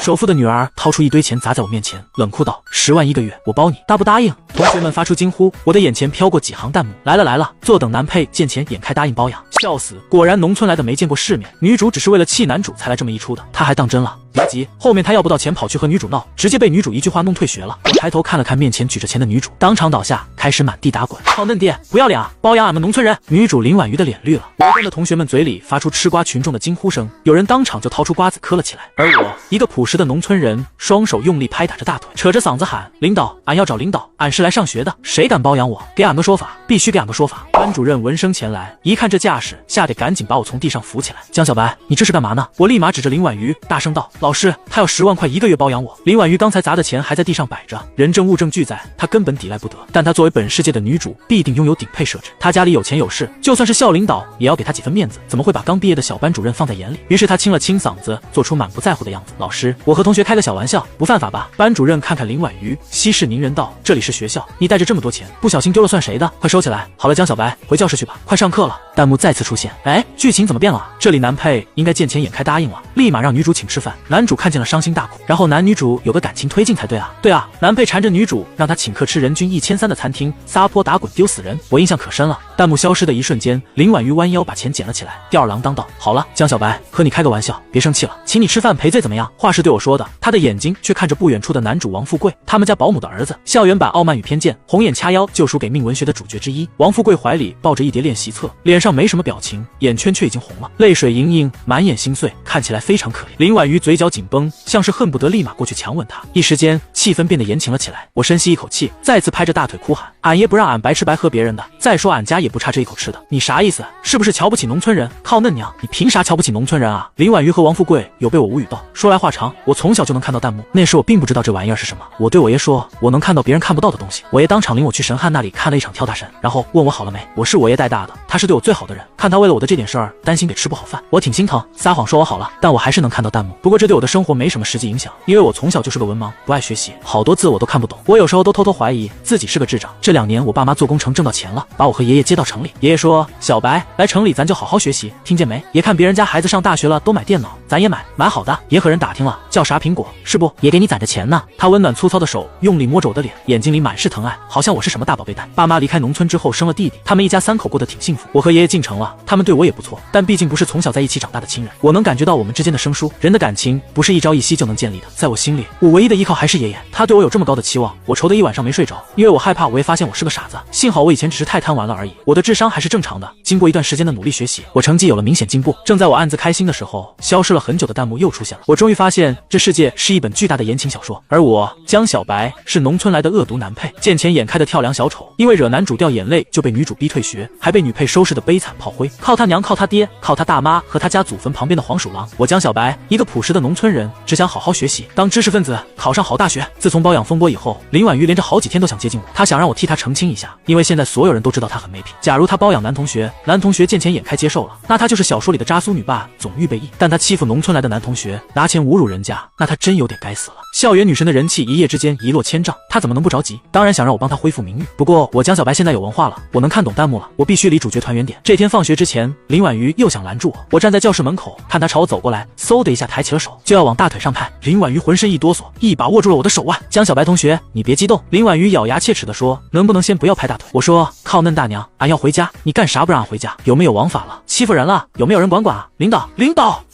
首富的女儿掏出一堆钱砸在我面前，冷酷道：“10万1个月，我包你，答不答应？”同学们发出惊呼，我的眼前飘过几行弹幕：“来了来了，坐等男配见钱眼开答应包养。”笑死！果然农村来的没见过世面，女主只是为了气男主才来这么一出的，他还当真了。别急，后面他要不到钱跑去和女主闹，直接被女主一句话弄退学了。我抬头看了看面前举着钱的女主，当场倒下，开始满地打滚。好嫩爹，不要脸啊！包养俺们农村人！女主林婉瑜的脸绿了，围观的同学们嘴里发出吃瓜群众的惊呼声，有人当场就掏出瓜子磕了起来。而我，一个朴实的农村人，双手用力拍打着大腿，扯着嗓子喊：“领导，俺要找领导，俺是来上学的，谁敢包养我？给俺个说法，必须给俺个说法！”班主任闻声前来，一看这架势，吓得赶紧把我从地上扶起来。江小白，你这是干嘛呢？我立马指着林婉瑜，大声道：“老师，他要10万块1个月包养我。”林婉瑜刚才砸的钱还在地上摆着，人证物证俱在，她根本抵赖不得。但她作为本世界的女主，必定拥有顶配设置。她家里有钱有势，就算是校领导也要给她几分面子，怎么会把刚毕业的小班主任放在眼里？于是她清了清嗓子，做出满不在乎的样子：“老师，我和同学开个小玩笑，不犯法吧？”班主任看看林婉瑜，息事宁人道：“这里是学校，你带着这么多钱，不小心丢了算谁的？快收起来！好了，江小白，回教室去吧，快上课了。”弹幕再次出现，哎，剧情怎么变了？这里男配应该见钱眼开答应了，立马让女主请吃饭。男主看见了伤心大哭，然后男女主有个感情推进才对啊！对啊，男配缠着女主，让她请客吃人均1300的餐厅，撒泼打滚丢死人，我印象可深了。弹幕消失的一瞬间，林婉瑜弯腰把钱捡了起来，吊儿郎当道：“好了，江小白，和你开个玩笑，别生气了，请你吃饭赔罪怎么样？”话是对我说的，他的眼睛却看着不远处的男主王富贵，他们家保姆的儿子，校园版《傲慢与偏见》，红眼掐腰就输给命文学的主角之一。王富贵怀里抱着一叠练习册，脸上没什么表情，眼圈却已经红了，泪水盈盈，满眼心碎，看起来非常可怜。林婉瑜嘴角紧绷，像是恨不得立马过去强吻他。一时间气氛变得严情了起来，我深吸一口气，再次拍着大腿哭喊：“俺爷不让俺白吃白喝别人的，再说俺家也不差这一口吃的，你啥意思？是不是瞧不起农村人？靠嫩娘，你凭啥瞧不起农村人啊？”林婉瑜和王富贵有被我无语到。说来话长，我从小就能看到弹幕，那时我并不知道这玩意儿是什么。我对我爷说，我能看到别人看不到的东西。我爷当场领我去神汉那里看了一场跳大神，然后问我好了没。我是我爷带大的，他是对我最好的人，看他为了我的这点事儿担心给吃不好饭，我挺心疼，撒谎说我好了，但我还是能看到弹幕。不过这对我的生活没什么实际影响，因为我从小就是个文盲，不爱学习，好多字我都看不懂。我有时候都偷偷怀疑自己是个智障。这2年我爸妈做工程挣到钱了，把我和爷爷接到城里。爷爷说：“小白，来城里咱就好好学习，听见没？爷看别人家孩子上大学了都买电脑，咱也买好的。”爷和人打听了，叫啥苹果？是不？爷给你攒着钱呢。他温暖粗糙的手用力摸着我的脸，眼睛里满是疼爱，好像我是什么大宝贝蛋。爸妈离开农村之后生了弟弟，他们一家3口过得挺幸福。我和爷爷进城了，他们对我也不错，但毕竟不是从小在一起长大的亲人，我能感觉到我们之间的生疏。人的感情不是一朝一夕就能建立的，在我心里，我唯一的依靠还是爷爷。他对我有这么高的期望，我愁得一晚上没睡着，因为我害怕我爷发现我是个傻子。幸好我以前只是太贪玩了而已，我的智商还是正常的。经过一段时间的努力学习，我成绩有了明显进步。正在我暗自开心的时候，消失了很久的弹幕又出现了。我终于发现这世界是一本巨大的言情小说，而我江小白是农村来的恶毒男配，见钱眼开的跳梁小丑，因为惹男主掉眼泪就被女主逼退学，还被女配收拾的悲惨炮灰，靠他娘靠他爹靠他大妈和他家祖坟旁边的黄鼠狼。我江小白一个朴实的农村人，只想好好学习，当知识分子，考上好大学。自从包养风波以后，林婉瑜连着好几天都想接近我，她想让我替她澄清一下，因为现在所有人都知道她很没品。假如她包养男同学，男同学见钱眼开接受了，那她就是小说里的渣苏女霸总预备役。但她欺负农村来的男同学，拿钱侮辱人家，那她真有点该死了。校园女神的人气一夜之间一落千丈，她怎么能不着急？当然想让我帮她恢复名誉。不过我江小白现在有文化了，我能看懂弹幕了，我必须离主角团圆点。这天放学之前，林婉瑜又想拦住我，我站在教室门口，看她朝我走过来，嗖的一下抬起了手，就要往大腿上拍。林婉瑜浑身一哆嗦，一把握住了我的手腕。江小白同学，你别激动。林婉瑜咬牙切齿地说，能不能先不要拍大腿？我说靠嫩大娘，俺要回家，你干啥不让俺回家？有没有王法了？欺负人了？有没有人管管啊？领导，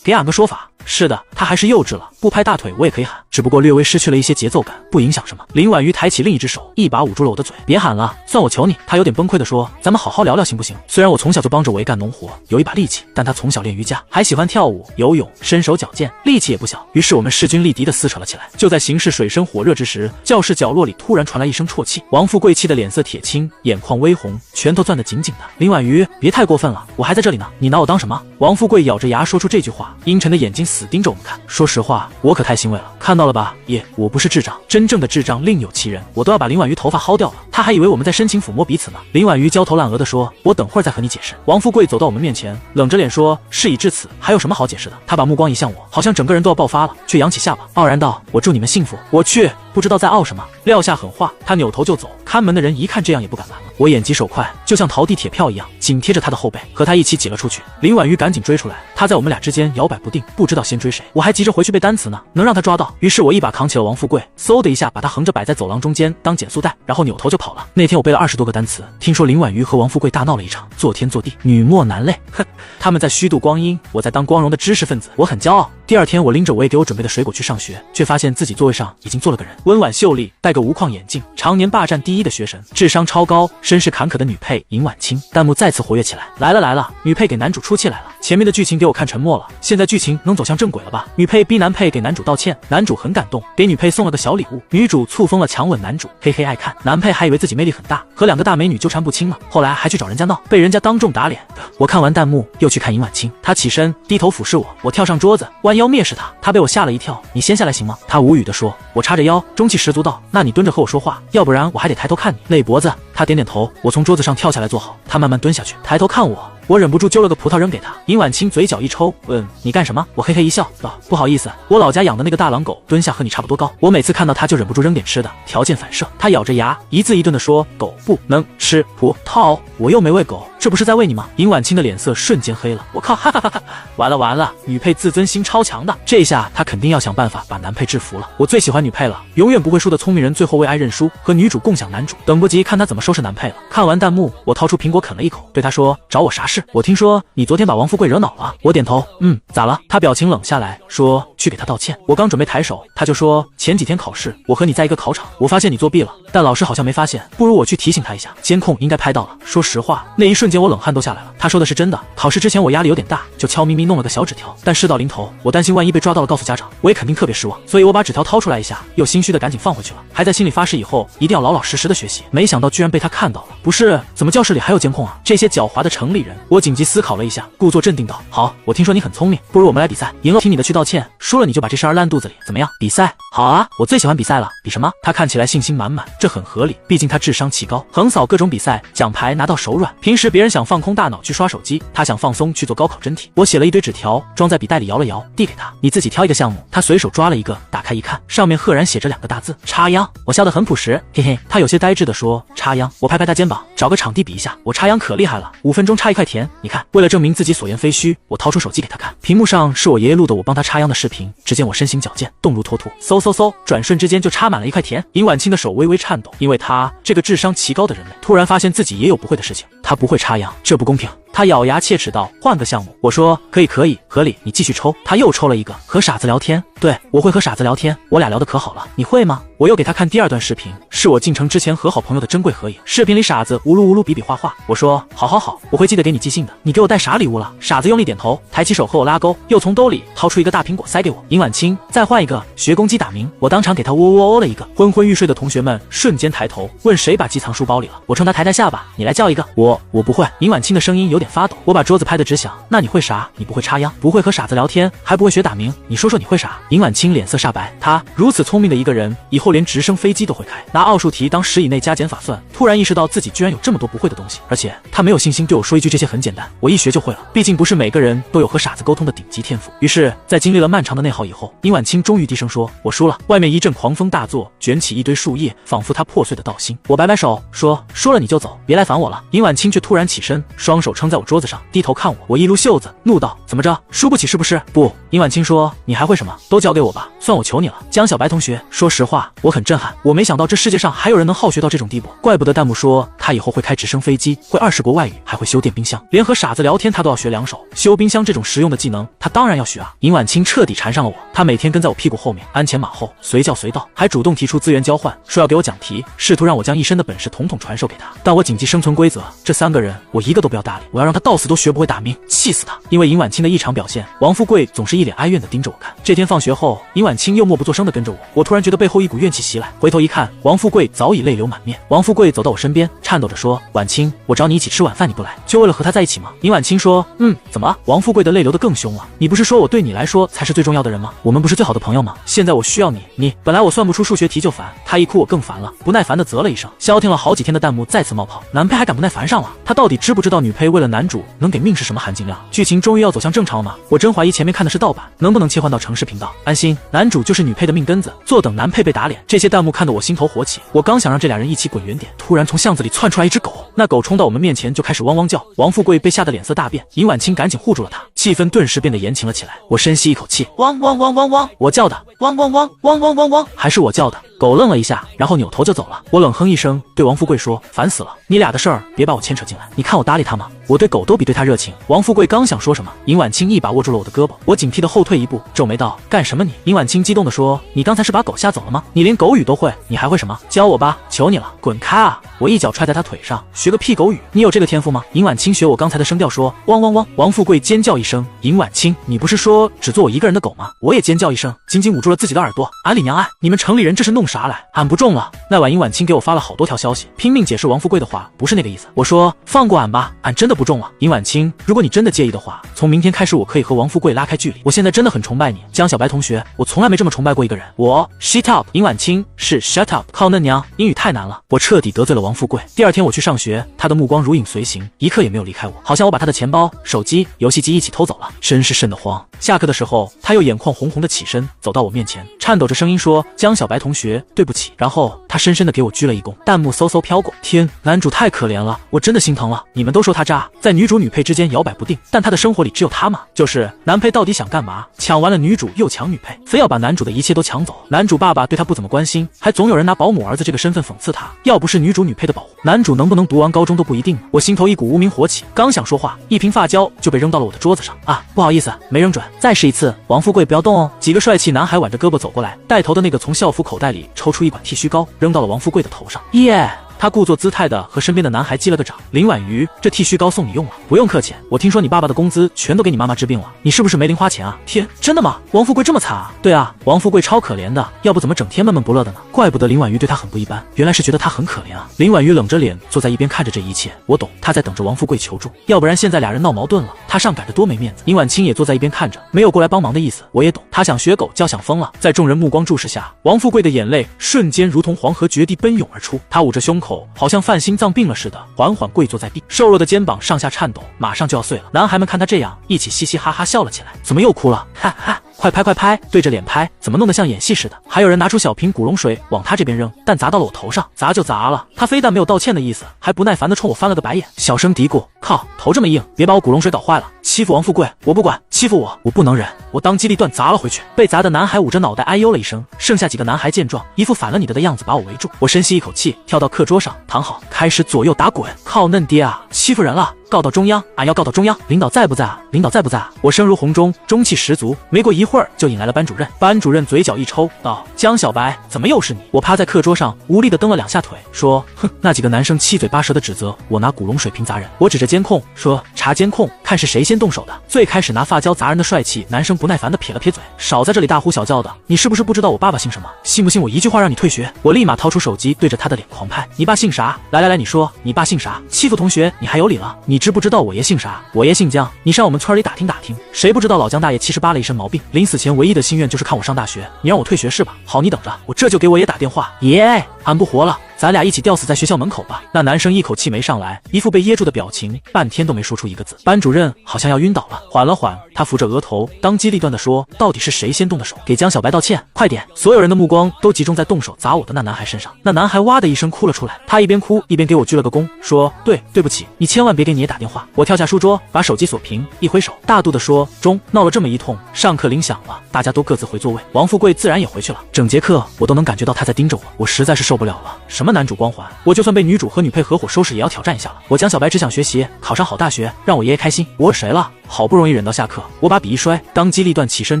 给俺个说法。是的，他还是幼稚了，不拍大腿我也可以喊，只不过略微失去了一些节奏感，不影响什么。林婉瑜抬起另一只手，一把捂住了我的嘴，别喊了，算我求你。他有点崩溃地说，咱们好好聊聊行不行？虽然我从小就帮着我爷干农活，有一把力气，但他从小练瑜伽，还喜欢跳舞、游泳，身手矫健，力气也不小。于是我们势均力敌地撕扯了起来。就在形势水深火热之时，教室角落里突然传来一声啜泣，王富贵气得脸色铁青，眼眶微红，拳头攥得紧紧的。林婉瑜，别太过分了，我还在这里呢，你拿我当什么？王富贵咬着牙说出这句话，阴沉的眼睛死盯着我们看。说实话，我可太欣慰了，看到了吧？爷，我不是智障，真正的智障另有其人。我都要把林婉瑜头发薅掉了，他还以为我们在深情抚摸彼此呢。林婉瑜焦头烂额地说，我等会儿再和你解释。王富贵走到我们面前，冷着脸说，事已至此，还有什么好解释的？他把目光移向我，好像整个人都要爆发了，却扬起下巴，傲然道，我祝你们幸福。我去。不知道在傲什么，撂下狠话，他扭头就走。看门的人一看这样也不敢拦了，我眼疾手快，就像逃地铁票一样，紧贴着他的后背，和他一起挤了出去。林婉瑜赶紧追出来，他在我们俩之间摇摆不定，不知道先追谁。我还急着回去背单词呢，能让他抓到。于是我一把扛起了王富贵，嗖的一下把他横着摆在走廊中间当减速带，然后扭头就跑了。那天我背了20多个单词，听说林婉瑜和王富贵大闹了一场，坐天坐地，女莫男泪。哼，他们在虚度光阴，我在当光荣的知识分子，我很骄傲。第二天我拎着我也给我准备的水果去上学，却发现自己座位上已经坐了个人，温婉秀丽，戴个无框眼镜，常年霸占第一的学神，智商超高，身世坎坷的女配尹婉清。弹幕再次活跃起来，来了来了，女配给男主出气来了。前面的剧情给我看沉默了，现在剧情能走向正轨了吧？女配逼男配给男主道歉，男主很感动，给女配送了个小礼物，女主醋疯了强吻男主，嘿嘿爱看。男配还以为自己魅力很大，和2个大美女纠缠不清呢，后来还去找人家闹，被人家当众打脸。我看完弹幕又去看尹婉清，她起身低头俯视我，我跳上桌子弯腰蔑视她，她被我吓了一跳，你先下来行吗？她无语地说，我叉着腰中气十足道，那你蹲着和我说话，要不然我还得抬头看你，累脖子。她点点头，我从桌子上跳下来坐好，她慢慢蹲下去抬头看我，我忍不住揪了个葡萄扔给她。尹婉清嘴角一抽，问你干什么？我嘿嘿一笑道，不好意思，我老家养的那个大狼狗蹲下和你差不多高，我每次看到它就忍不住扔点吃的，条件反射。她咬着牙一字一顿地说，狗不能吃葡萄，我又没喂狗，这不是在喂你吗？尹婉清的脸色瞬间黑了，我靠，哈哈哈哈，完了完了，女配自尊心超强的，这下她肯定要想办法把男配制服了。我最喜欢女配了，永远不会输的聪明人最后为爱认输，和女主共享男主，等不及看她怎么收拾男配了。看完弹幕，我掏出苹果啃了一口，对她说，找我啥事？我听说你昨天把王富贵惹恼了。我点头，咋了？她表情冷下来说，去给他道歉。我刚准备抬手，她就说，前几天考试我和你在一个考场，我发现你作弊了，但老师好像没发现，不如我去提醒他一下，监控应该拍到了。说实话，那一瞬间我冷汗都下来了。她说的是真的，考试之前我压力有点大，就悄咪咪弄了个小纸条，但事到临头，我担心万一被抓到了告诉家长，我也肯定特别失望，所以我把纸条掏出来一下，又心虚的赶紧放回去了，还在心里发誓以后一定要老老实实的学习。没想到居然被他看到了，不是，怎么教室里还有监控啊？这些狡猾的城里人！我紧急思考了一下，故作镇定道，好，我听说你很聪明，不如我们来比赛，赢了听你的去道歉，输了你就把这事儿烂肚子里，怎么样？比赛？好啊，我最喜欢比赛了。比什么？他看起来信心满满，这很合理，毕竟他智商奇高，横扫各种比赛，奖牌拿到手软。平时别人想放空大脑去刷手机，他想放松去做高考真题。我写了一堆纸条，装在笔袋里摇了摇，递给他，你自己挑一个项目。他随手抓了一个，打开一看，上面赫然写着2个大字，插秧。我笑得很朴实，嘿嘿。他有些呆滞地说，插秧。我拍拍他肩膀，找个场地比一下，我插秧可厉害了，5分钟插1块田，你看。为了证明自己所言非虚，我掏出手机给他看，屏幕上是我爷爷录的我帮他插秧的视频。只见我身形矫健，动如脱兔，嗖，转瞬之间就插满了1块田。尹婉清的手微微颤抖，因为他这个智商奇高的人类，突然发现自己也有不会的事情，他不会插秧，这不公平。他咬牙切齿道，换个项目。我说可以，合理，你继续抽。他又抽了一个，和傻子聊天。对，我会和傻子聊天，我俩聊得可好了。你会吗？我又给他看第2段视频，是我进城之前和好朋友的珍贵合影。视频里傻子呜噜比划画。我说好，我会记得给你寄信的。你给我带啥礼物了？傻子用力点头，抬起手和我拉钩，又从兜里掏出一个大苹果塞给我。尹婉清，再换一个，学公鸡打鸣。我当场给他喔了一个。昏昏欲睡的同学们瞬间抬头，问谁把鸡藏书包里了。我冲他抬下巴，你来叫一个。我不会。尹婉清的声音有点发抖。我把桌子拍得直响。那你会啥？你不会插秧，不会和傻子聊天，还不会学打鸣，你说说你会啥？尹婉清脸色煞白，他如此聪明的一个人，以后连直升飞机都会开，拿奥数题当10以内加减法算。突然意识到自己居然有这么多不会的东西，而且他没有信心对我说一句这些很简单，我一学就会了。毕竟不是每个人都有和傻子沟通的顶级天赋。于是，在经历了漫长的内耗以后，尹婉清终于低声说：“我输了。”外面一阵狂风大作，卷起一堆树叶，仿佛他破碎的道心。我摆摆手说：“说了你就走，别来烦我了。”尹婉清却突然起身，双手撑在我桌子上，低头看我。我一撸袖子，怒道：“怎么着？输不起是不是？”不，尹婉清说：“你还会什么？都交给我吧，算我求你了。”江小白同学，说实话，我很震撼，我没想到这世界上还有人能好学到这种地步。怪不得弹幕说他以后会开直升飞机，会20国外语，还会修电冰箱，连和傻子聊天他都要学2手。修冰箱这种实用的技能，他当然要学啊。尹婉清彻底缠上了我，他每天跟在我屁股后面，鞍前马后，随叫随到，还主动提出资源交换，说要给我讲题，试图让我将一身的本事统统传授给他。但我谨记生存规则，这3个人我一个都不要搭理，我要让他到死都学不会打鸣，气死他。因为尹婉清的异常表现，王富贵总是一脸哀怨地盯着我看。这天放学后，尹婉清又默不作声地跟着我，我突然觉得背后一股怨气袭来，回头一看，王富贵早已泪流满面。王富贵走到我身边，颤抖着说：“婉清，我找你一起吃晚饭，你不来，就为了和他在一起吗？”尹婉清说：“怎么了？”王富贵的泪流得更凶了。“你不是说我对你来说才是最重要的人吗？我们不是最好的朋友吗？现在我需要你。本来我算不出数学题就烦，他一哭我更烦了，不耐烦地啧了一声。消停了好几天的弹幕再次冒泡，男配还敢不耐烦上了？他到底知不知道女配为了男主能给命是什么含金量？剧情终于要走向正常了吗？我真怀疑前面看的是盗版，能不能切换到城市频道？安心，男主就是女配的命根子，坐等男配被打脸。点。这些弹幕看得我心头火起，我刚想让这俩人一起滚远点，突然从巷子里窜出来一只狗，那狗冲到我们面前就开始汪汪叫。王富贵被吓得脸色大变，尹婉清赶紧护住了他，气氛顿时变得严情了起来。我深吸一口气，汪汪汪汪汪，我叫的，汪汪汪汪汪汪汪，还是我叫的。狗愣了一下，然后扭头就走了。我冷哼一声，对王富贵说：“烦死了，你俩的事儿别把我牵扯进来。你看我搭理他吗？我对狗都比对他热情。”王富贵刚想说什么，尹婉清一把握住了我的胳膊，我警惕地后退一步，皱眉道：“干什么你？”尹婉清激动地说：“你刚才是把狗吓走了吗？你连狗语都会，你还会什么？教我吧，求你了，滚开啊！”我一脚踹在他腿上，学个屁狗语，你有这个天赋吗？尹婉清学我刚才的声调说：“汪汪汪！”王富贵尖叫一声：“尹婉清，你不是说只做我一个人的狗吗？”我也尖叫一声，紧紧捂住了自己的耳朵。俺李娘爱，你们城里人这是弄啥来？俺不中了。那晚尹婉清给我发了好多条消息，拼命解释王富贵的话不是那个意思。我说放过俺吧，俺真的不中了。尹婉清，如果你真的介意的话，从明天开始我可以和王富贵拉开距离。我现在真的很崇拜你，江小白同学，我从来没这么崇拜过一个人。我 shut up， 尹婉清是 shut up， 靠嫩娘，英语太难了。我彻底得罪了王富贵。第二天我去上学，他的目光如影随形，一刻也没有离开我，好像我把他的钱包、手机、游戏机一起偷走了，真是瘆得慌。下课的时候，他又眼眶红红的起身，走到我面前，颤抖着声音说：“江小白同学，对不起。”然后他深深的给我鞠了一躬。弹幕嗖嗖飘过，天，男主太可怜了，我真的心疼了。你们都说他渣，在女主女配之间摇摆不定，但他的生活里只有他吗？就是男配到底想干嘛？抢完了女主又抢女配，非要把男主的一切都抢走。男主爸爸对他不怎么关心，还总有人拿保姆儿子这个身份讽刺他。要不是女主女配的保护，男主能不能读完高中都不一定呢。我心头一股无名火起，刚想说话，一瓶发胶就被扔到了我的桌子上。啊，不好意思，没扔准，再试一次。王富贵不要动哦。几个帅气男孩挽着胳膊走过来，带头的那个从校服口袋里抽出一管剃须膏，扔到了王富贵的头上。耶！他故作姿态的和身边的男孩击了个掌。林婉瑜，这剃须膏送你用了，不用客气。我听说你爸爸的工资全都给你妈妈治病了，你是不是没零花钱啊？天，真的吗？王富贵这么惨啊？对啊，王富贵超可怜的，要不怎么整天闷闷不乐的呢？怪不得林婉瑜对他很不一般，原来是觉得他很可怜啊。林婉瑜冷着脸坐在一边看着这一切，我懂，他在等着王富贵求助，要不然现在俩人闹矛盾了，他上赶着多没面子。尹婉清也坐在一边看着，没有过来帮忙的意思，我也懂，他想学狗叫想疯了。在众人目光注视下，王富贵的眼泪瞬间如同黄河决堤奔涌而出，他捂着胸口，好像犯心脏病了似的，缓缓跪坐在地，瘦弱的肩膀上下颤抖，马上就要碎了。男孩们看他这样，一起嘻嘻哈哈笑了起来。怎么又哭了？哈哈，快拍快拍，对着脸拍，怎么弄得像演戏似的？还有人拿出小瓶古龙水往他这边扔，但砸到了我头上，砸就砸了。他非但没有道歉的意思，还不耐烦地冲我翻了个白眼，小声嘀咕：“靠，头这么硬，别把我古龙水搞坏了。”欺负王富贵，我不管；欺负我不能忍，我当机立断砸了回去。被砸的男孩捂着脑袋哎呦了一声，剩下几个男孩见状，一副反了你的样子把我围住。我深吸一口气，跳到课桌上躺好，开始左右打滚。靠嫩爹啊，欺负人了！告到中央，俺要告到中央。领导在不在啊？领导在不在啊？我声如洪钟，中气十足。没过一会儿，就引来了班主任。班主任嘴角一抽，道：“江小白，怎么又是你？”我趴在课桌上，无力地蹬了两下腿，说：“哼，那几个男生七嘴八舌地指责我拿古龙水瓶砸人。”我指着监控说：“查监控，看是谁先动手的。”最开始拿发胶砸人的帅气男生不耐烦地撇了撇嘴：“少在这里大呼小叫的，你是不是不知道我爸爸姓什么？信不信我一句话让你退学？”我立马掏出手机对着他的脸狂拍：“你爸姓啥？来来来，你说你爸姓啥？欺负同学你还有理了？你知不知道我爷姓啥？我爷姓江，你上我们村里打听打听，谁不知道老江大爷78了一身毛病，临死前唯一的心愿就是看我上大学。你让我退学是吧？好，你等着，我这就给我爷打电话。爷，俺不活了，咱俩一起吊死在学校门口吧。”那男生一口气没上来，一副被噎住的表情，半天都没说出一个字。班主任好像要晕倒了，缓了缓，他扶着额头，当机立断地说：“到底是谁先动的手？给江小白道歉，快点！”所有人的目光都集中在动手砸我的那男孩身上。那男孩哇的一声哭了出来，他一边哭一边给我鞠了个躬，说：“对不起，你千万别给你爷打电话。”我跳下书桌，把手机锁屏，一挥手，大度地说：“中。”闹了这么一通，上课铃响了，大家都各自回座位，王富贵自然也回去了。整节课我都能感觉到他在盯着我，我实在是受不了了。什么男主光环，我就算被女主和女配合伙收拾也要挑战一下了。我江小白只想学习，考上好大学，让我爷爷开心。我谁了？好不容易忍到下课，我把笔一摔，当机立断起身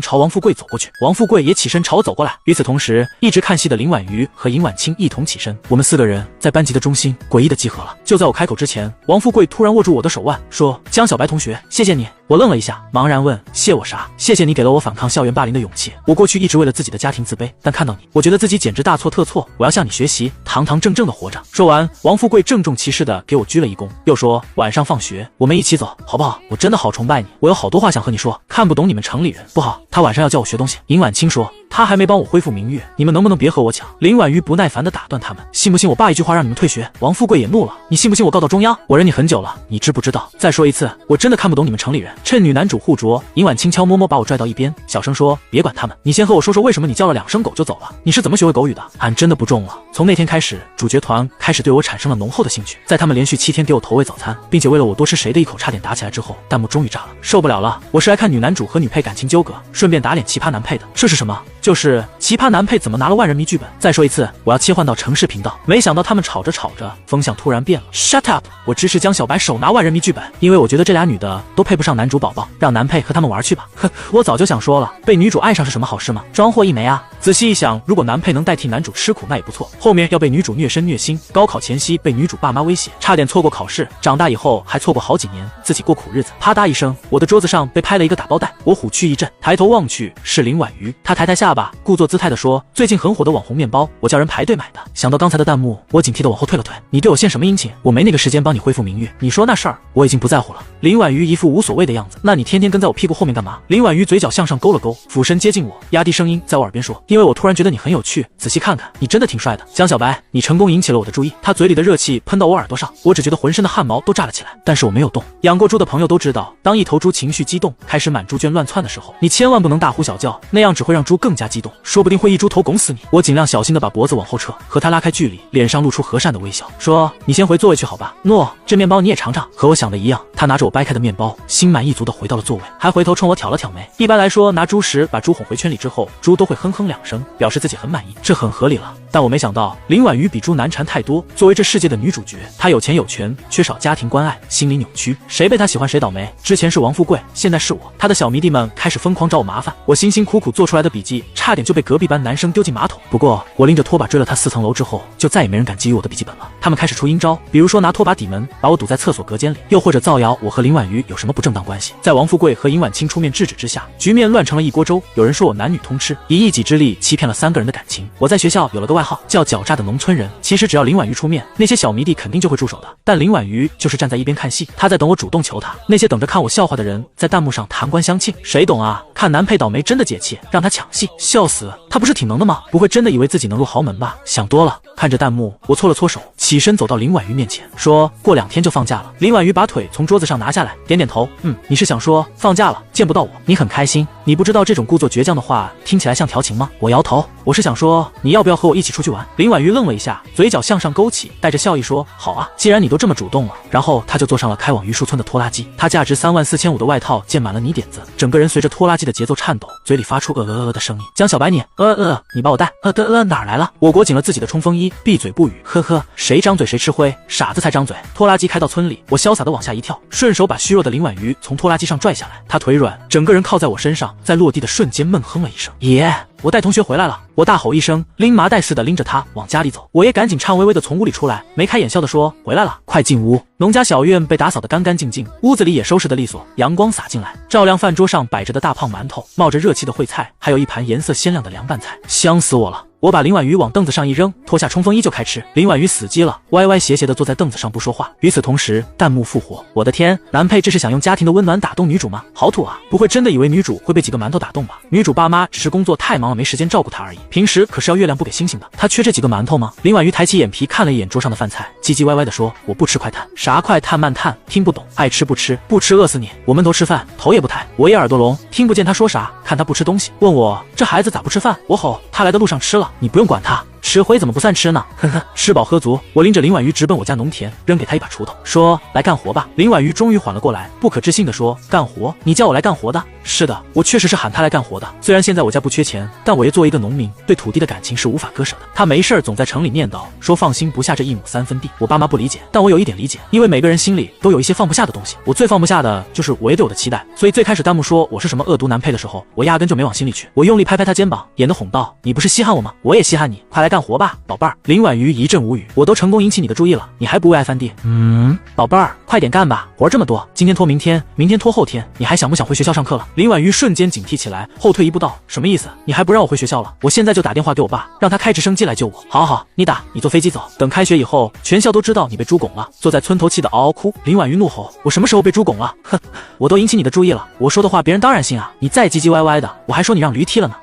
朝王富贵走过去。王富贵也起身朝我走过来。与此同时，一直看戏的林婉瑜和尹婉清一同起身，我们4个人在班级的中心诡异的集合了。就在我开口之前，王富贵突然握住我的手腕，说：“江小白同学，谢谢你。”我愣了一下，茫然问：“谢我啥？”“谢谢你给了我反抗校园霸凌的勇气。我过去一直为了自己的家庭自卑，但看到你，我觉得自己简直大错特错。我要向你学习，堂堂正正的活着。”说完，王富贵郑重其事的给我鞠了一躬，又说：“晚上放学我们一起走，好不好？我真的好崇拜你，我有好多话想和你说。看不懂你们城里人，不好，他晚上要教我学东西。”尹婉清说：“他还没帮我恢复名誉，你们能不能别和我抢？”林婉瑜不耐烦的打断他们：“信不信我爸一句话让你们退学？”王富贵也怒了：“你信不信我告到中央？我忍你很久了，你知不知道？再说一次，我真的看不懂你们城里人。”趁女男主互啄，尹婉轻悄摸摸把我拽到一边，小声说：“别管他们，你先和我说说为什么你叫了2声狗就走了？你是怎么学会狗语的？”俺真的不中了。从那天开始，主角团开始对我产生了浓厚的兴趣。在他们连续7天给我投喂早餐，并且为了我多吃谁的一口差点打起来之后，弹幕终于炸了，受不了了！我是来看女男主和女配感情纠葛，顺便打脸奇葩男配的。这是什么？就是奇葩男配怎么拿了万人迷剧本？再说一次，我要切换到城市频道。没想到他们吵着吵着，风向突然变了。Shut up！ 我支持江小白手拿万人迷剧本，因为我觉得这俩女的都配不上男主宝宝，让男配和他们玩去吧。哼，我早就想说了，被女主爱上是什么好事吗？装货一枚啊！仔细一想，如果男配能代替男主吃苦，那也不错。后面要被女主虐身虐心，高考前夕被女主爸妈威胁，差点错过考试，长大以后还错过好几年，自己过苦日子。啪嗒一声，我的桌子上被拍了一个打包袋，我虎躯一震，抬头望去是林婉瑜，她抬抬下巴，故作姿态地说：“最近很火的网红面包，我叫人排队买的。”想到刚才的弹幕，我警惕地往后退了退。你对我献什么殷勤？我没那个时间帮你恢复名誉。你说那事儿，我已经不在乎了。林婉瑜一副无所谓的样子，那你天天跟在我屁股后面干嘛？林婉瑜嘴角向上勾了勾，俯身接近我，压低声音在我耳边说：“因为我突然觉得你很有趣，仔细看看，你真的挺帅的。”江小白，你成功引起了我的注意。他嘴里的热气喷到我耳朵上，我只觉得浑身的汗毛都炸了起来，但是我没有动。养过猪的朋友都知道，当一头猪情绪激动，开始满猪圈乱窜的时候，你千万不能大呼小叫，那样只会让猪更加激动，说不定会一猪头拱死你。我尽量小心地把脖子往后撤，和他拉开距离，脸上露出和善的微笑，说：“你先回座位去好吧。”诺，这面包你也尝尝。和我想的一样，他拿着我掰开的面包，心满意足地回到了座位，还回头冲我挑了挑眉。一般来说，拿猪食把猪哄回圈里之后，猪都会哼哼2声，表示自己很满意，这很合理了。但我没想到林婉瑜比猪难缠太多。作为这世界的女主角，她有钱有权，缺少家庭关爱，心理扭曲，谁被她喜欢谁倒霉。之前是王富贵，现在是我。她的小迷弟们开始疯狂找我麻烦，我辛辛苦苦做出来的笔记差点就被隔壁班男生丢进马桶。不过我拎着拖把追了他4层楼之后，就再也没人敢觊觎我的笔记本了。他们开始出阴招，比如说拿拖把抵门，把我堵在厕所隔间里，又或者造谣我和林婉瑜有什么不正当关系。在王富贵和尹婉清出面制止之下，局面乱成了一锅粥。有人说我男女通吃，以一己之力欺骗了3个人的感情。我在学校有了个外号叫狡诈的农村人。其实只要林婉瑜出面，那些小迷弟肯定就会住手的。但林婉瑜就是站在一边看戏，她在等我主动求她。那些等着看我笑话的人在弹幕上弹冠相庆，谁懂啊？看男配倒霉真的解气，让他抢戏，笑死！他不是挺能的吗？不会真的以为自己能入豪门吧？想多了。看着弹幕，我搓了搓手，起身走到林婉瑜面前，说：“过2天就放假了。”林婉瑜把腿从桌子上拿下来，点点头，你是想说放假了见不到我，你很开心？你不知道这种故作倔强的话听起来像调情吗？我摇头，我是想说你要不要和我一起出去玩？林婉瑜愣了一下，嘴角向上勾起，带着笑意说：“好啊，既然你都这么主动了。”然后他就坐上了开往榆树村的拖拉机，他价值34500的外套溅满了泥点子，整个人随着拖拉机的节奏颤抖，嘴里发出的声音。江小白你你把我带哪儿来了？我裹紧了自己的冲锋衣，闭嘴不语。呵呵，谁张嘴谁吃灰，傻子才张嘴。拖拉机开到村里，我潇洒的往下一跳，顺手把虚弱的林婉瑜从拖拉机上拽下来。她腿软，整个人靠在我身上，在落地的瞬间闷哼了一声：“爷，我带同学回来了。”我大吼一声，拎麻袋似的拎着他往家里走。我爷赶紧颤巍巍的从屋里出来，眉开眼笑的说：“回来了，快进屋。”农家小院被打扫得干干净净，屋子里也收拾得利索，阳光洒进来，照亮饭桌上摆着的大胖馒头，冒着热气的烩菜，还有一盘颜色鲜亮的凉拌菜，香死我了。我把林婉瑜往凳子上一扔，脱下冲锋衣就开吃。林婉瑜死机了，歪歪斜斜地坐在凳子上不说话。与此同时，弹幕复活。我的天，男配这是想用家庭的温暖打动女主吗？好土啊！不会真的以为女主会被几个馒头打动吧？女主爸妈只是工作太忙了，没时间照顾她而已。平时可是要月亮不给星星的，她缺这几个馒头吗？林婉瑜抬起眼皮看了一眼桌上的饭菜，唧唧歪歪地说：“我不吃快碳。”啥快碳慢碳？听不懂，爱吃不吃，不吃饿死你。我闷头吃饭，头也不抬。我也耳朵聋，听不见他说啥，看他不吃东西，问我这孩子咋不吃饭？我吼他来的路上吃了，你不用管他。吃灰怎么不算吃呢？呵呵，吃饱喝足，我拎着林婉瑜直奔我家农田，扔给他一把锄头，说：“来干活吧。”林婉瑜终于缓了过来，不可置信地说：“干活？你叫我来干活的？”是的，我确实是喊他来干活的。虽然现在我家不缺钱，但我爷作为一个农民，对土地的感情是无法割舍的。他没事儿总在城里念叨，说放心不下这1亩3分地。我爸妈不理解，但我有一点理解，因为每个人心里都有一些放不下的东西。我最放不下的就是我爷对我的期待，所以最开始弹幕说我是什么恶毒男配的时候，我压根就没往心里去。我用力拍拍他肩膀，演得哄道：“你不是稀罕我吗？我也稀罕你，快来干活吧，宝贝儿。”林婉瑜一阵无语，我都成功引起你的注意了，你还不为爱翻地？宝贝儿，快点干吧，活这么多，今天拖明天，明天拖后天，你还想不想回学校上课了？林婉瑜瞬间警惕起来，后退一步道：“什么意思？你还不让我回学校了？我现在就打电话给我爸，让他开直升机来救我。”好好，你打，你坐飞机走，等开学以后，全校都知道你被猪拱了。坐在村头气得嗷嗷哭。林婉瑜怒吼：“我什么时候被猪拱了？哼，我都引起你的注意了，我说的话别人当然信啊！你再唧唧歪歪的，我还说你让驴踢了呢。”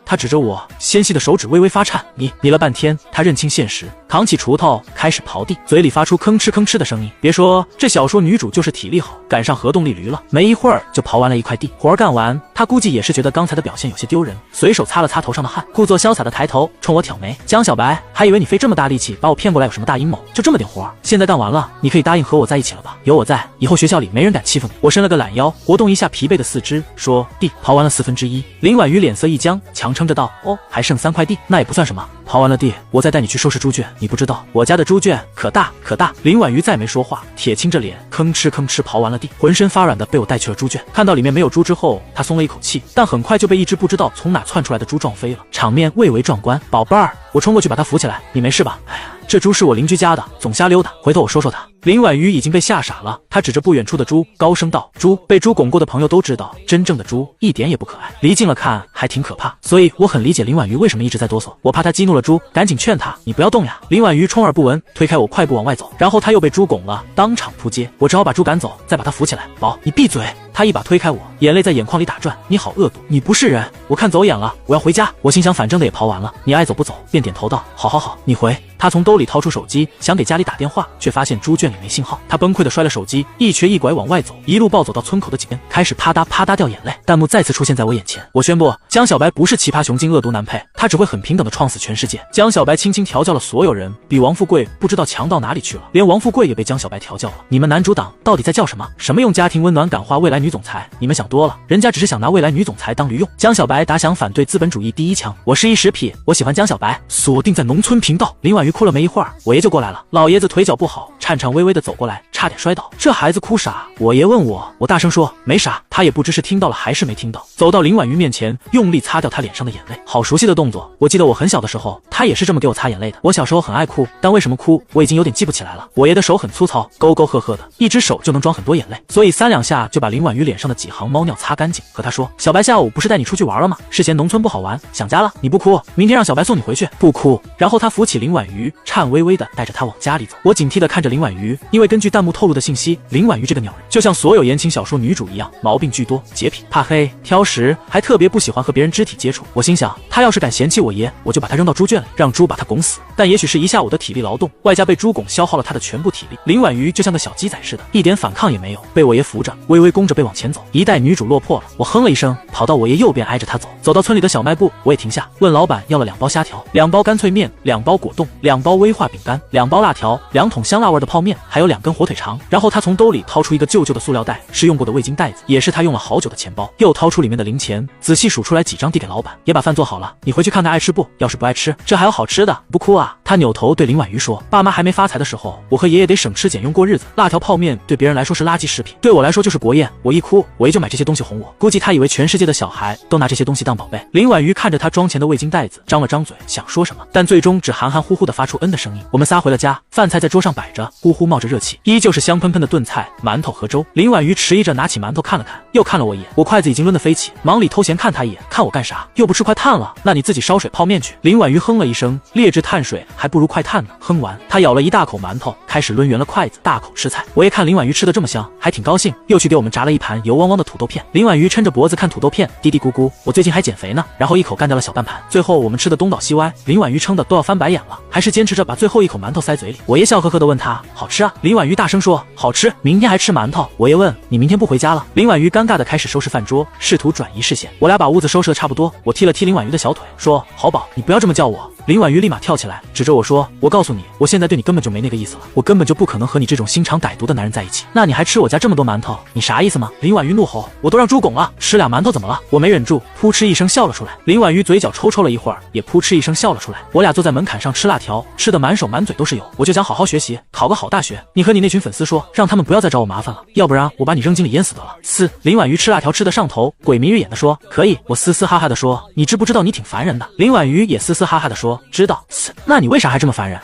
他指着我，纤细的手指微微发颤，你了半天，他认清现实，扛起锄头开始刨地，嘴里发出吭哧吭哧的声音。别说这小说女主就是体力好，赶上核动力驴了，没一会儿就刨完了一块地。活干完，他估计也是觉得刚才的表现有些丢人，随手擦了擦头上的汗，故作潇洒的抬头冲我挑眉。江小白，还以为你费这么大力气把我骗过来有什么大阴谋，就这么点活，现在干完了，你可以答应和我在一起了吧？有我在，以后学校里没人敢欺负你。我伸了个懒腰，活动一下疲惫的四肢，说地刨完了1/4。林婉瑜脸色一僵，强撑着道：哦，还剩3块地，那也不算什么。刨完了地，我再带你去收拾猪圈。你不知道我家的猪圈可大可大。林婉瑜再没说话，铁青着脸，吭哧吭哧刨完了地，浑身发软的被我带去了猪圈。看到里面没有猪之后，他松了一口气，但很快就被一只不知道从哪窜出来的猪撞飞了，场面蔚为壮观。宝贝儿，我冲过去把他扶起来，你没事吧？哎呀，这猪是我邻居家的，总瞎溜达，回头我说说他。林婉瑜已经被吓傻了，他指着不远处的猪高声道：猪。被猪拱过的朋友都知道，真正的猪一点也不可爱，离近了看还挺可怕，所以我很理解林婉瑜为什么一直在哆嗦。我怕他激怒了猪，赶紧劝他，你不要动呀。林婉瑜充耳不闻，推开我快步往外走，然后他又被猪拱了，当场扑街。我只好把猪赶走，再把他扶起来。宝，你闭嘴。他一把推开我，眼泪在眼眶里打转。你好恶毒，你不是人，我看走眼了，我要回家。我心想反正的也刨完了，你爱走不走，便点头道：好好好，你回。他从兜里掏出手机，想给家里打电话，却发现猪圈里没信号。他崩溃的摔了手机，一瘸一拐往外走，一路暴走到村口的井边，开始啪嗒啪嗒掉眼泪。弹幕再次出现在我眼前。我宣布，江小白不是奇葩雄精恶毒男配，他只会很平等的创死全世界。江小白轻轻调教了所有人，比王富贵不知道强到哪里去了，连王富贵也被江小白调教了。你们男主党到底在叫什么？什么用家庭温暖感化未来女总裁？你们想多了，人家只是想拿未来女总裁当驴用。江小白打响反对资本主义第一枪。我是10匹，我喜欢江小白。锁定在农村频道。林婉瑜哭了没一会儿，我爷就过来了。老爷子腿脚不好，颤颤巍巍的走过来，差点摔倒。这孩子哭啥？我爷问我，我大声说没啥。他也不知是听到了还是没听到，走到林婉瑜面前，用力擦掉她脸上的眼泪。好熟悉的动作，我记得我很小的时候，他也是这么给我擦眼泪的。我小时候很爱哭，但为什么哭，我已经有点记不起来了。我爷的手很粗糙，沟沟壑壑的，一只手就能装很多眼泪，所以3两下就把林婉瑜脸上的几行猫尿擦干净。和他说，小白下午不是带你出去玩了吗？是嫌农村不好玩，想家了？你不哭，明天让小白送你回去。不哭。然后他扶起林婉瑜，颤巍巍的带着她往家里走。我警惕的看着林婉瑜，因为根据弹幕透露的信息，林婉瑜这个鸟人就像所有言情小说女主一样，毛病巨多，洁癖，怕黑，挑食，还特别不喜欢和别人肢体接触。我心想，他要是敢嫌弃我爷，我就把他扔到猪圈里，让猪把他拱死。但也许是一下午的体力劳动，外加被猪拱消耗了他的全部体力，林婉瑜就像个小鸡仔似的，一点反抗也没有，被我爷扶着，微微弓着背往前走。一代女主落魄了，我哼了一声，跑到我爷右边挨着他走。走到村里的小卖部，我也停下，问老板要了2包虾条，2包干脆面，2包果冻，2包威化饼干，2包辣条，2桶香辣味的泡面，还有2根火腿肠。然后他从兜里掏出一个旧旧的塑料袋，是用过的味精袋子，也是他用了好久的钱包，又掏出里面的零钱，仔细数出来几张递给老板，也把饭做好了，你回去看他爱吃不？要是不爱吃，这还有好吃的，不哭啊。他扭头对林婉瑜说，爸妈还没发财的时候，我和爷爷得省吃俭用过日子，辣条泡面对别人来说是垃圾食品，对我来说就是国宴，我一哭，我爷就买这些东西哄我。估计他以为全世界的小孩都拿这些东西当宝贝。林婉瑜看着他装钱的味精袋子，张了张嘴想说什么，但最终只含含糊糊的发出的声音。我们仨回了家，饭菜在桌上摆着，呼呼冒着热气，依旧是香喷喷的炖菜、馒头和粥。林婉瑜迟疑着拿起馒头看了看，又看了我一眼，我筷子已经抡得飞起，忙里偷闲看他一眼，看我干啥？又不吃快炭了，那你自己烧水泡面去。林婉瑜哼了一声，劣质碳水还不如快炭呢。哼完，他咬了一大口馒头，开始抡圆了筷子，大口吃菜。我也看林婉瑜吃得这么香，还挺高兴，又去给我们炸了一盘油汪汪的土豆片。林婉瑜抻着脖子看土豆片，嘀嘀咕咕，我最近还减肥呢，然后一口干掉了小半盘。最后我们吃的东倒西歪，林婉瑜撑的都要翻白眼了，还是坚持着把最后一口馒头塞嘴里。我爷笑呵呵的问他，好吃啊？林婉瑜大声说，好吃，明天还吃馒头。我爷问，你明天不回家了？林婉瑜尴尬的开始收拾饭桌，试图转移视线。我俩把屋子收拾的差不多，我踢了踢林婉瑜的小腿，说，好宝，你不要这么叫我。林婉瑜立马跳起来，指着我说，我告诉你，我现在对你根本就没那个意思了，我根本就不可能和你这种心肠歹毒的男人在一起。那你还吃我家这么多馒头，你啥意思吗？林婉瑜怒吼，我都让猪拱了，吃俩馒头怎么了？我没忍住，扑哧一声笑了出来。林婉瑜嘴角抽抽了一会儿，也扑哧一声笑了出来。我俩坐在门槛上吃辣条，吃的满手满嘴都是油。我就想好好学习，考个好大学。你和你那群粉丝说，让他们不要再找我麻烦了，要不然我把你扔井里淹死得了。林婉瑜吃辣条吃的上头，鬼迷日眼的说，可以。我嘶嘶哈哈的说，你知不知道你挺烦人的？林婉瑜也嘶嘶哈哈的说，知道。那你为啥还这么烦人？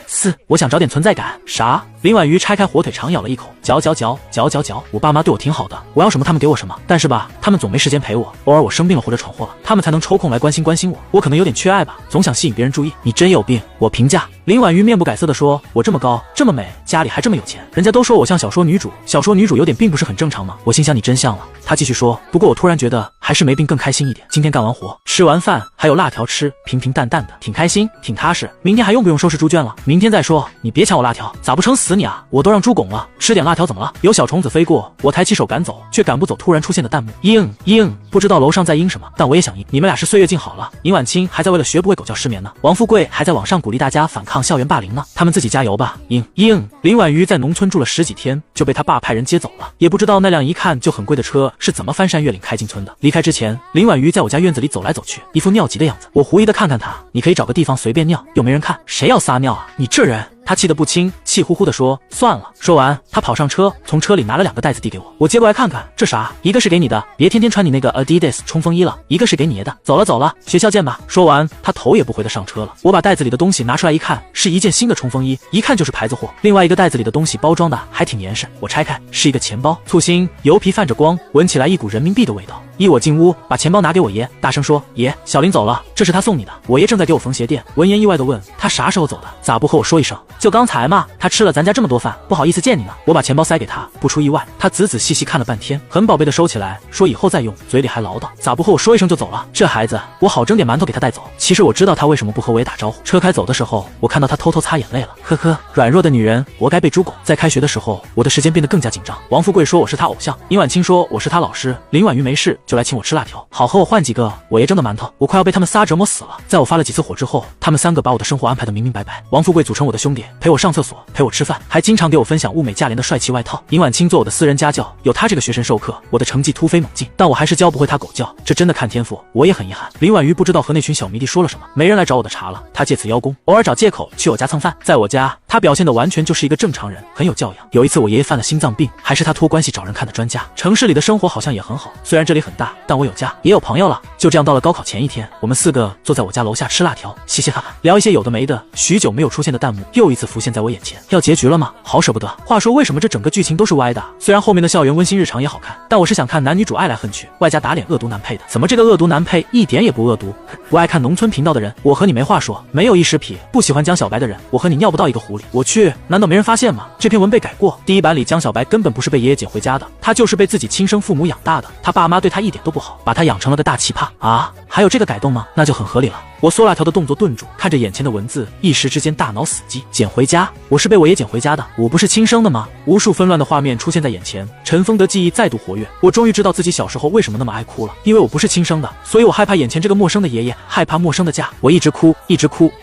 我想找点存在感。啥？林婉瑜拆开火腿肠咬了一口，嚼嚼嚼嚼嚼嚼。我爸妈对我挺好的，我要什么他们给我什么，但是吧，他们总没时间陪我，偶尔我生病了或者闯祸了，他们才能抽空来关心关心我。我可能有点缺爱吧，总想吸引别人注意。你真有病，我评价。林婉瑜面不改色地说：“我这么高，这么美，家里还这么有钱，人家都说我像小说女主，小说女主有点病不是很正常吗？”我心想你真像了。她继续说：“不过我突然觉得还是没病更开心一点。今天干完活，吃完饭还有辣条吃，平平淡淡的，挺开心，挺踏实。明天还用不用收拾猪圈了？明天再说。你别抢我辣条，咋不撑死你啊？我都让猪拱了，吃点辣条怎么了？”有小虫子飞过，我抬起手赶走，却赶不走突然出现的弹幕。嘤，不知道楼上在嘤什么，但我也想嘤。你们俩是岁月静好了，尹婉清还在为了学不会狗叫失眠呢，王富贵还在网上鼓励大家反抗校园霸凌呢，他们自己加油吧。嘤。林婉瑜在农村住了10几天，就被他爸派人接走了，也不知道那辆一看就很贵的车是怎么翻山越岭开进村的。离开之前，林婉瑜在我家院子里走来走去，一副尿急的样子。我狐疑的看看他，你可以找个地方随便尿，又没人看，谁要撒尿啊？你这人！他气得不轻，气呼呼地说：“算了。”说完，他跑上车，从车里拿了2个袋子递给我。我接过来看看，这啥？一个是给你的，别天天穿你那个 Adidas 冲锋衣了；一个是给你爷的。走了，学校见吧。说完，他头也不回地上车了。我把袋子里的东西拿出来一看，是一件新的冲锋衣，一看就是牌子货。另外一个袋子里的东西包装的还挺严实，我拆开是一个钱包，簇新，油皮泛着光，闻起来一股人民币的味道。我进屋，把钱包拿给我爷，大声说：“爷，小林走了，这是他送你的。”我爷正在给我缝鞋垫，闻言意外地问：“他啥时候走的？咋不和我说一声？就刚才嘛。他吃了咱家这么多饭，不好意思见你呢。”我把钱包塞给他，不出意外，他仔仔细细看了半天，很宝贝地收起来，说以后再用，嘴里还唠叨：“咋不和我说一声就走了？这孩子，我好蒸点馒头给他带走。”其实我知道他为什么不和我也打招呼。车开走的时候，我看到他偷偷擦眼泪了，呵呵，软弱的女人活该被猪狗。在开学的时候，我的时间变得更加紧张。王富贵说我是他偶像，尹婉清说我是他老师，林婉瑜没事就来请我吃辣条，好和我换几个我爷蒸的馒头。我快要被他们仨折磨死了。在我发了几次火之后，他们3个把我的生活安排得明明白白。王富贵组成我的兄弟，陪我上厕所，陪我吃饭，还经常给我分享物美价廉的帅气外套。尹婉清做我的私人家教，有他这个学生授课，我的成绩突飞猛进，但我还是教不会他狗叫，这真的看天赋。我也很遗憾，林婉瑜不知道和那群小迷弟说了什么，没人来找我的茬了。他借此邀功，偶尔找借口去我家蹭饭。在我家，他表现的完全就是一个正常人，很有教养。有一次我爷爷犯了心脏病，还是他托关系找人看的专家。城市里的生活好像也很好，虽然这里很大，但我有家也有朋友了。就这样到了高考前一天，我们4个坐在我家楼下吃辣条，嘻嘻哈哈聊一些有的没的。许久没有出现的弹幕又一次浮现在我眼前，要结局了吗？好舍不得。话说为什么这整个剧情都是歪的？虽然后面的校园温馨日常也好看，但我是想看男女主爱来恨去，外加打脸恶毒男配的。怎么这个恶毒男配一点也不恶毒？不爱看农村频道的人，我和你没话说。没有异食癖，不喜欢江小白的人，我和你尿不到一个壶里。我去，难道没人发现吗？这篇文被改过，第1版里江小白根本不是被爷爷捡回家的，他就是被自己亲生父母养大的，他爸妈对他一点都不好，把他养成了个大奇葩啊！还有这个改动吗？那就很合理了。我嗦辣条的动作顿住，看着眼前的文字，一时之间大脑死机。捡回家，我是被我爷捡回家的，我不是亲生的吗？无数纷乱的画面出现在眼前，尘封的记忆再度活跃。我终于知道自己小时候为什么那么爱哭了，因为我不是亲生的，所以我害怕眼前这个陌生的爷爷，害怕陌生的家。我一直哭，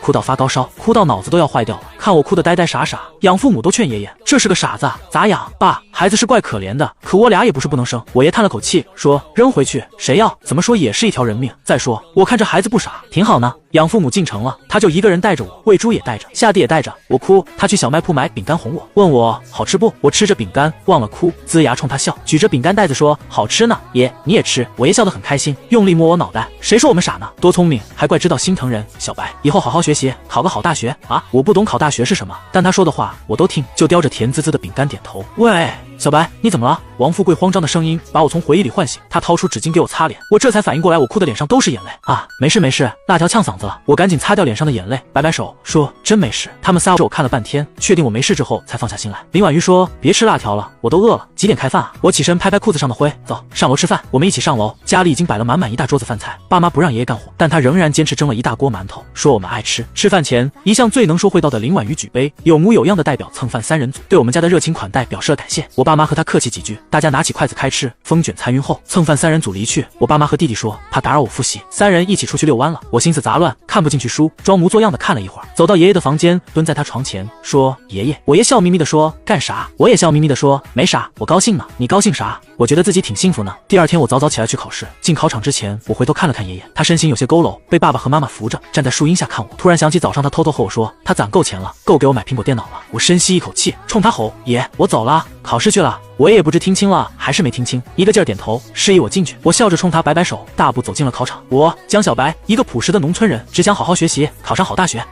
哭到发高烧，哭到脑子都要坏掉了。看我哭得呆呆傻傻，养父母都劝爷爷这是个傻子，咋养？爸，孩子是怪可怜的，可我俩也不是不能生。我爷叹了口气说：“扔回去，谁要？怎么说也是一条人命。再说我看这孩子不傻，挺好呢。养父母进城了，他就一个人带着我，喂猪也带着，下地也带着。我哭，他去小卖铺买饼干哄我，问我好吃不？我吃着饼干忘了哭，龇牙冲他笑，举着饼干袋子说好吃呢，爷你也吃。我爷笑得很开心，用力摸我脑袋。谁说我们傻呢？多聪明，还怪知道心疼人。小白，以后好好学习，考个好大学啊！我不懂考大学是什么，但他说的话我都听，就叼着甜滋滋的饼干点头。喂，小白，你怎么了？王富贵慌张的声音把我从回忆里唤醒，他掏出纸巾给我擦脸，我这才反应过来，我哭的脸上都是眼泪啊！没事没事，辣条呛嗓子了。我赶紧擦掉脸上的眼泪，摆摆手说真没事。他们仨我看了半天，确定我没事之后才放下心来。林婉瑜说别吃辣条了，我都饿了，几点开饭啊？我起身拍拍裤子上的灰，走，上楼吃饭。我们一起上楼，家里已经摆了满满一大桌子饭菜。爸妈不让爷爷干活，但他仍然坚持蒸了一大锅馒头，说我们爱吃。吃饭前，一向最能说会道的林婉瑜举杯，有模有样的代表蹭饭3人组，对我们家的热情款待表示了感谢。我爸妈和他客气几句，大家拿起筷子开吃。风卷残云后，蹭饭3人组离去。我爸妈和弟弟说怕打扰我复习，3人一起出去遛弯了。我心思杂乱，看不进去书，装模作样的看了一会儿，走到爷爷的房间，蹲在他床前说爷爷。我爷笑眯眯的说干啥？我也笑眯眯的说没啥，我高兴呢。你高兴啥？我觉得自己挺幸福呢。第2天我早早起来去考试，进考场之前，我回头看了看爷爷，他身形有些佝偻，被爸爸和妈妈扶着，站在树荫下看我。突然想起早上他偷偷和我说，他攒够钱了，够给我买苹果电脑了。我深吸一口气，冲他吼：爷，我走了，考试去了。我也不知听清了还是没听清，一个劲儿点头，示意我进去。我笑着冲他摆摆手，大步走进了考场。我江小白，一个朴实的农村人，只想好好学习，考上好大学。